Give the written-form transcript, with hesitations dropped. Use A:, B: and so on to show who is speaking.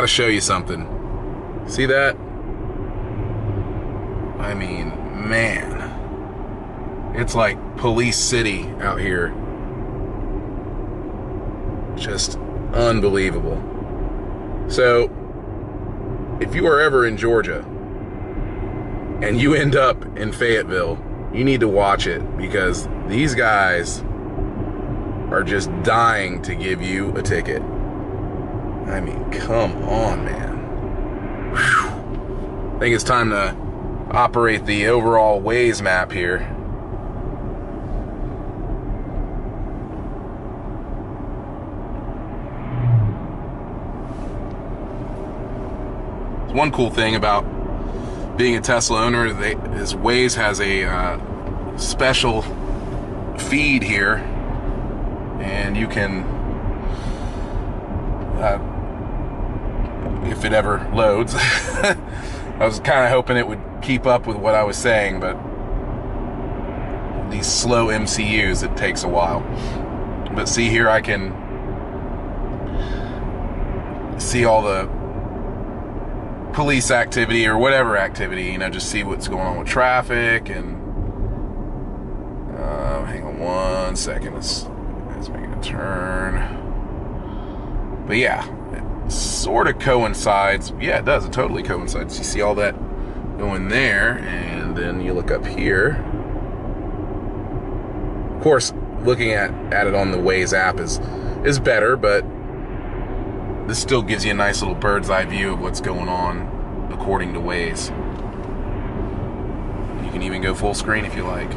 A: gotta show you something. See that? I mean, man. It's like police city out here. Just unbelievable. So, if you are ever in Georgia and you end up in Fayetteville, you need to watch it, because these guys are just dying to give you a ticket. I mean, come on, man. Whew. I think it's time to operate the overall Waze map here. One cool thing about being a Tesla owner is Waze has a special feed here, and you can, if it ever loads, I was kind of hoping it would keep up with what I was saying, but these slow MCUs, it takes a while. But see here, I can see all the police activity or whatever activity, you know, just see what's going on with traffic. And hang on one second, let's make a turn. But yeah, it sort of coincides. Yeah, it does. It totally coincides. You see all that going there, and then you look up here. Of course, looking at it on the Waze app is better, but this still gives you a nice little bird's eye view of what's going on according to Waze. You can even go full screen if you like.